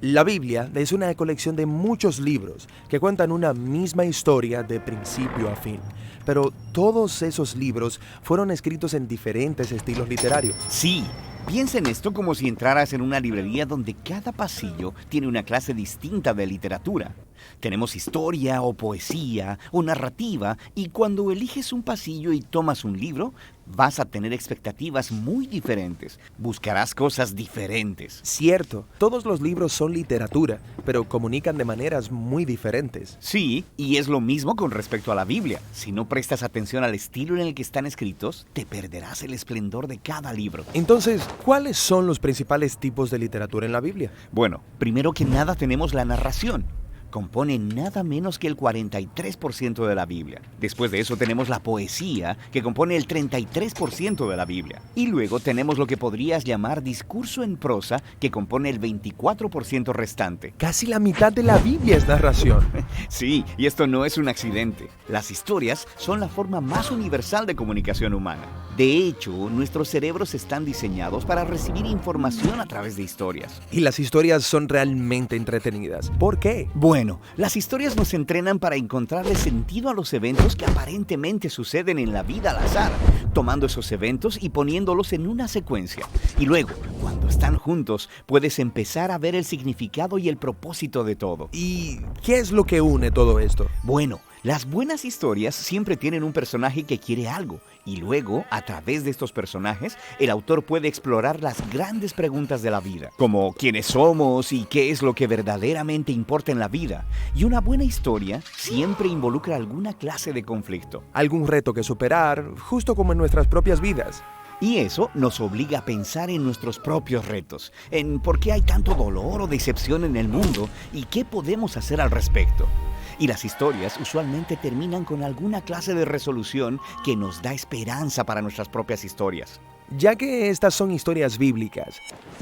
La Biblia es una colección de muchos libros que cuentan una misma historia de principio a fin, pero todos esos libros fueron escritos en diferentes estilos literarios. Sí, piensa en esto como si entraras en una librería donde cada pasillo tiene una clase distinta de literatura. Tenemos historia o poesía o narrativa, y cuando eliges un pasillo y tomas un libro, vas a tener expectativas muy diferentes. Buscarás cosas diferentes. Cierto, todos los libros son literatura, pero comunican de maneras muy diferentes. Sí, y es lo mismo con respecto a la Biblia. Si no prestas atención al estilo en el que están escritos, te perderás el esplendor de cada libro. Entonces, ¿cuáles son los principales tipos de literatura en la Biblia? Bueno, primero que nada tenemos la narración. Compone nada menos que el 43% de la Biblia. Después de eso tenemos la poesía, que compone el 33% de la Biblia. Y luego tenemos lo que podrías llamar discurso en prosa, que compone el 24% restante. Casi la mitad de la Biblia es narración. Sí, y esto no es un accidente. Las historias son la forma más universal de comunicación humana. De hecho, nuestros cerebros están diseñados para recibir información a través de historias. Y las historias son realmente entretenidas. ¿Por qué? Bueno, las historias nos entrenan para encontrarle sentido a los eventos que aparentemente suceden en la vida al azar, tomando esos eventos y poniéndolos en una secuencia. Y luego, cuando están juntos, puedes empezar a ver el significado y el propósito de todo. ¿Y qué es lo que une todo esto? Bueno, las buenas historias siempre tienen un personaje que quiere algo, y luego, a través de estos personajes, el autor puede explorar las grandes preguntas de la vida, como quiénes somos y qué es lo que verdaderamente importa en la vida. Y una buena historia siempre involucra alguna clase de conflicto. Algún reto que superar, justo como en nuestras propias vidas. Y eso nos obliga a pensar en nuestros propios retos, en por qué hay tanto dolor o decepción en el mundo y qué podemos hacer al respecto. Y las historias usualmente terminan con alguna clase de resolución que nos da esperanza para nuestras propias historias. Ya que estas son historias bíblicas,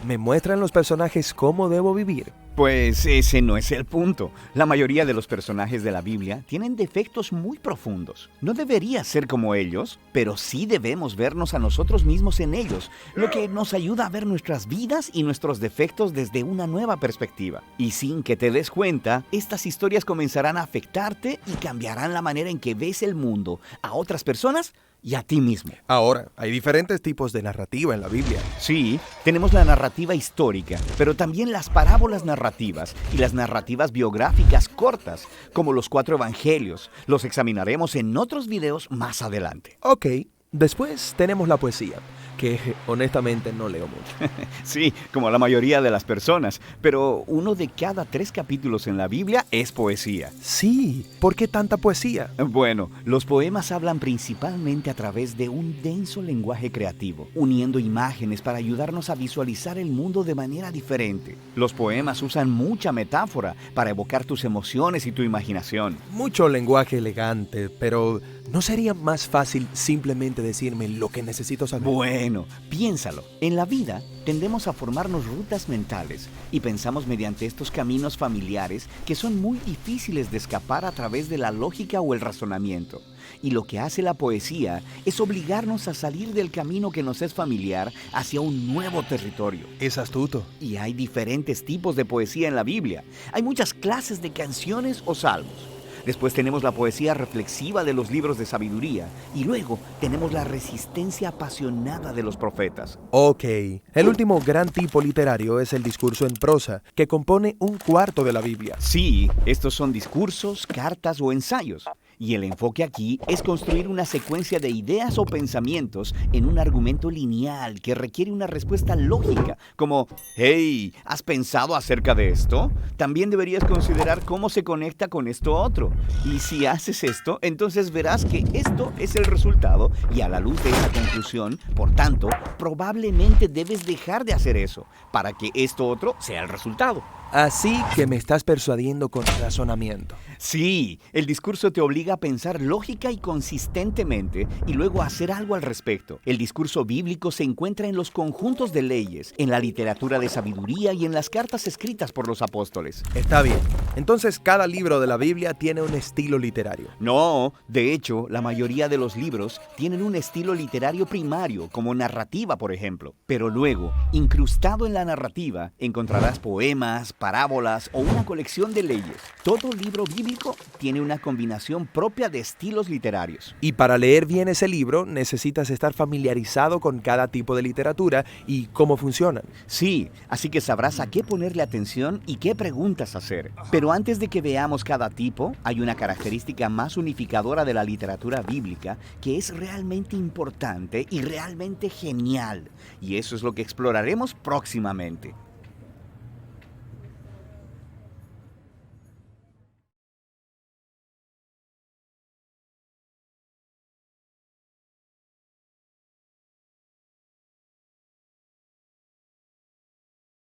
¿me muestran los personajes cómo debo vivir? Pues ese no es el punto. La mayoría de los personajes de la Biblia tienen defectos muy profundos. No debería ser como ellos, pero sí debemos vernos a nosotros mismos en ellos, lo que nos ayuda a ver nuestras vidas y nuestros defectos desde una nueva perspectiva. Y sin que te des cuenta, estas historias comenzarán a afectarte y cambiarán la manera en que ves el mundo, a otras personas y a ti mismo. Ahora, hay diferentes tipos de narrativa en la Biblia. Sí, tenemos la narrativa histórica, pero también las parábolas narrativas y las narrativas biográficas cortas, como los 4 evangelios. Los examinaremos en otros videos más adelante. Ok, después tenemos la poesía, que honestamente no leo mucho. Sí, como la mayoría de las personas, pero 1 de cada 3 capítulos en la Biblia es poesía. Sí, ¿por qué tanta poesía? Bueno, los poemas hablan principalmente a través de un denso lenguaje creativo, uniendo imágenes para ayudarnos a visualizar el mundo de manera diferente. Los poemas usan mucha metáfora para evocar tus emociones y tu imaginación. Mucho lenguaje elegante, pero ¿no sería más fácil simplemente decirme lo que necesito saber? Bueno, piénsalo. En la vida tendemos a formarnos rutas mentales y pensamos mediante estos caminos familiares que son muy difíciles de escapar a través de la lógica o el razonamiento. Y lo que hace la poesía es obligarnos a salir del camino que nos es familiar hacia un nuevo territorio. Es astuto. Y hay diferentes tipos de poesía en la Biblia. Hay muchas clases de canciones o salmos. Después tenemos la poesía reflexiva de los libros de sabiduría. Y luego tenemos la resistencia apasionada de los profetas. Ok, el último gran tipo literario es el discurso en prosa, que compone 1/4 de la Biblia. Sí, estos son discursos, cartas o ensayos. Y el enfoque aquí es construir una secuencia de ideas o pensamientos en un argumento lineal que requiere una respuesta lógica, como «Hey, ¿has pensado acerca de esto? También deberías considerar cómo se conecta con esto otro. Y si haces esto, entonces verás que esto es el resultado y a la luz de esa conclusión, por tanto, probablemente debes dejar de hacer eso para que esto otro sea el resultado». Así que me estás persuadiendo con razonamiento. Sí, el discurso te obliga a pensar lógica y consistentemente y luego a hacer algo al respecto. El discurso bíblico se encuentra en los conjuntos de leyes, en la literatura de sabiduría y en las cartas escritas por los apóstoles. Está bien. Entonces cada libro de la Biblia tiene un estilo literario. No, de hecho, la mayoría de los libros tienen un estilo literario primario, como narrativa, por ejemplo. Pero luego, incrustado en la narrativa, encontrarás poemas, parábolas o una colección de leyes. Todo libro bíblico tiene una combinación propia de estilos literarios. Y para leer bien ese libro necesitas estar familiarizado con cada tipo de literatura y cómo funcionan. Sí, así que sabrás a qué ponerle atención y qué preguntas hacer. Pero antes de que veamos cada tipo, hay una característica más unificadora de la literatura bíblica que es realmente importante y realmente genial. Y eso es lo que exploraremos próximamente.